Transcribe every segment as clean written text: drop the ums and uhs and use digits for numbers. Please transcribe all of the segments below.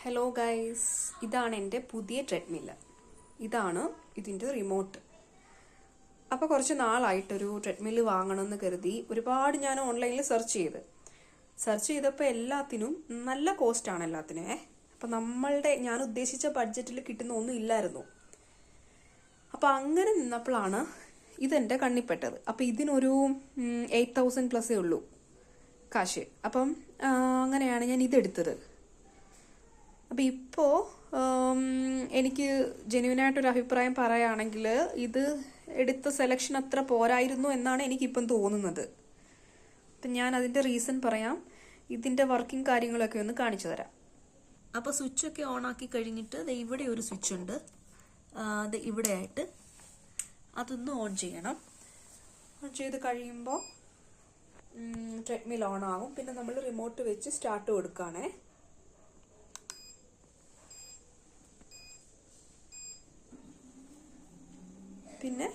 Hello guys, ഇതാണ് എൻ്റെ പുതിയ ട്രെഡ്മില്ല്. ഇതാണ് ഇതിൻ്റെ റിമോട്ട്. അപ്പോൾ കുറച്ച് നാളായിട്ടൊരു ട്രെഡ്മില്ല് വാങ്ങണമെന്ന് കരുതി ഒരുപാട് ഞാൻ ഓൺലൈനിൽ സെർച്ച് ചെയ്തപ്പോൾ എല്ലാത്തിനും നല്ല കോസ്റ്റാണ് എല്ലാത്തിനും. അപ്പം ഞാൻ ഉദ്ദേശിച്ച ബഡ്ജറ്റിൽ കിട്ടുന്ന ഒന്നും ഇല്ലായിരുന്നു. അപ്പം അങ്ങനെ നിന്നപ്പോഴാണ് ഇതെൻ്റെ കണ്ണിപ്പെട്ടത്. അപ്പം ഇതിനൊരു 8,000 പ്ലസേ ഉള്ളൂ കാശ്. അപ്പം അങ്ങനെയാണ് ഞാൻ ഇതെടുത്തത്. അപ്പം ഇപ്പോൾ എനിക്ക് ജെന്യുവനായിട്ടൊരു അഭിപ്രായം പറയുകയാണെങ്കിൽ ഇത് എടുത്ത സെലക്ഷൻ അത്ര പോരായിരുന്നു എന്നാണ് എനിക്കിപ്പം തോന്നുന്നത്. അപ്പം ഞാൻ അതിൻ്റെ റീസൺ പറയാം. ഇതിൻ്റെ വർക്കിംഗ് കാര്യങ്ങളൊക്കെ ഒന്ന് കാണിച്ചു തരാം. അപ്പോൾ സ്വിച്ചൊക്കെ ഓൺ ആക്കി കഴിഞ്ഞിട്ട് ഇവിടെ ഒരു സ്വിച്ച് ഉണ്ട്, അത് ഇവിടെ ആയിട്ട് അതൊന്ന് ഓൺ ചെയ്യണം. ഓൺ ചെയ്ത് കഴിയുമ്പോൾ ട്രെഡ്മിൽ ഓൺ ആകും. പിന്നെ നമ്മൾ റിമോട്ട് വെച്ച് സ്റ്റാർട്ട് കൊടുക്കുകയാണേ. പിന്നെ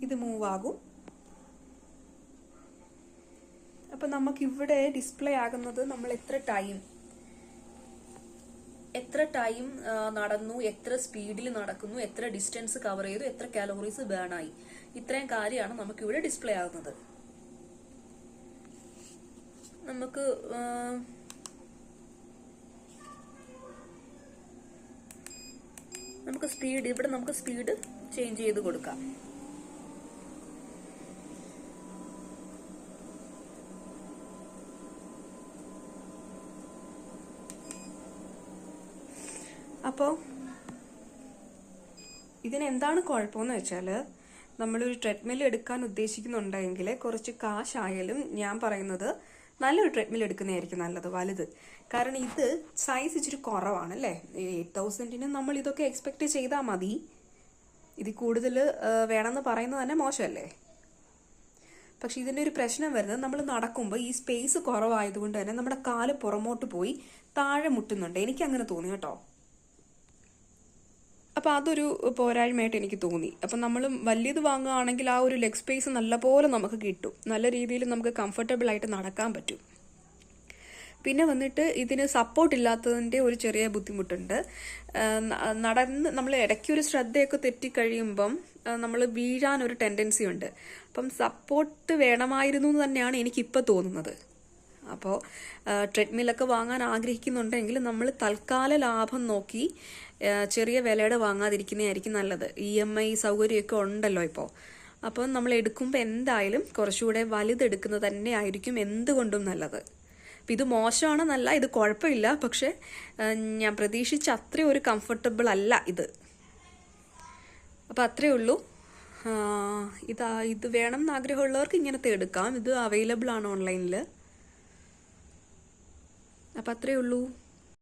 ഇത് മൂവ് ആകും. അപ്പം നമുക്കിവിടെ ഡിസ്പ്ലേ ആകുന്നത് നമ്മൾ എത്ര ടൈം നടന്നു, എത്ര സ്പീഡിൽ നടക്കുന്നു, എത്ര ഡിസ്റ്റൻസ് കവർ ചെയ്തു, എത്ര കാലോറീസ് ബേൺ ആയി, ഇത്രയും കാര്യമാണ് നമുക്കിവിടെ ഡിസ്പ്ലേ ആകുന്നത്. നമുക്ക് സ്പീഡ് ചേഞ്ച് ചെയ്ത് കൊടുക്കാം. അപ്പോൾ ഇതിനെന്താണ് കുഴപ്പമെന്ന് വെച്ചാൽ, നമ്മളൊരു ട്രെഡ്മിൽ എടുക്കാൻ ഉദ്ദേശിക്കുന്നുണ്ടെങ്കിൽ കുറച്ച് കാശായാലും ഞാൻ പറയുന്നത് നല്ലൊരു ട്രെഡ്മിൽ എടുക്കുന്നതായിരിക്കും നല്ലത്, വലുത്. കാരണം ഇത് സൈസ് ഇച്ചിരി കുറവാണ് അല്ലേ. 8,000-ന് നമ്മൾ ഇതൊക്കെ എക്സ്പെക്ട് ചെയ്താൽ മതി. ഇതിൽ കൂടുതൽ വേണമെന്ന് പറയുന്നത് തന്നെ മോശമല്ലേ. പക്ഷെ ഇതിൻ്റെ ഒരു പ്രശ്നം വരുന്നത്, നമ്മൾ നടക്കുമ്പോൾ ഈ സ്പേസ് കുറവായതുകൊണ്ട് തന്നെ നമ്മുടെ കാല് പുറമോട്ട് പോയി താഴെ മുട്ടുന്നുണ്ട്. എനിക്കങ്ങനെ തോന്നി കേട്ടോ. അപ്പം അതൊരു പോരായ്മയായിട്ട് എനിക്ക് തോന്നി. അപ്പം നമ്മൾ വലിയത് വാങ്ങുകയാണെങ്കിൽ ആ ഒരു ലെഗ് സ്പേസ് നല്ലപോലെ നമുക്ക് കിട്ടും, നല്ല രീതിയിൽ നമുക്ക് കംഫർട്ടബിൾ ആയിട്ട് നടക്കാൻ പറ്റും. പിന്നെ വന്നിട്ട് ഇതിന് സപ്പോർട്ട് ഇല്ലാത്തതിൻ്റെ ഒരു ചെറിയ ബുദ്ധിമുട്ടുണ്ട്. നമ്മൾ ഇടയ്ക്കൊരു ശ്രദ്ധയൊക്കെ തെറ്റിക്കഴിയുമ്പം നമ്മൾ വീഴാനൊരു ടെൻഡൻസി ഉണ്ട്. അപ്പം സപ്പോർട്ട് വേണമായിരുന്നു എന്ന് തന്നെയാണ് എനിക്കിപ്പോൾ തോന്നുന്നത്. അപ്പോൾ ട്രെഡ്മില്ലൊക്കെ വാങ്ങാൻ ആഗ്രഹിക്കുന്നുണ്ടെങ്കിൽ നമ്മൾ തൽക്കാല ലാഭം നോക്കി ചെറിയ വിലയുടെ വാങ്ങാതിരിക്കുന്നതായിരിക്കും നല്ലത്. EMI സൗകര്യമൊക്കെ ഉണ്ടല്ലോ ഇപ്പോൾ. അപ്പം നമ്മൾ എടുക്കുമ്പോൾ എന്തായാലും കുറച്ചുകൂടെ വലുതെടുക്കുന്നത് തന്നെ ആയിരിക്കും എന്തുകൊണ്ടും നല്ലത്. അപ്പം ഇത് മോശമാണെന്നല്ല, ഇത് കുഴപ്പമില്ല. പക്ഷെ ഞാൻ പ്രതീക്ഷിച്ച അത്രയും ഒരു കംഫർട്ടബിൾ അല്ല ഇത്. അപ്പം അത്രയേ ഉള്ളൂ. ഇത് വേണം എന്ന് ആഗ്രഹമുള്ളവർക്ക് ഇങ്ങനത്തെ എടുക്കാം. ഇത് അവൈലബിൾ ആണ് ഓൺലൈനിൽ. അപ്പം അത്രയേ ഉള്ളൂ.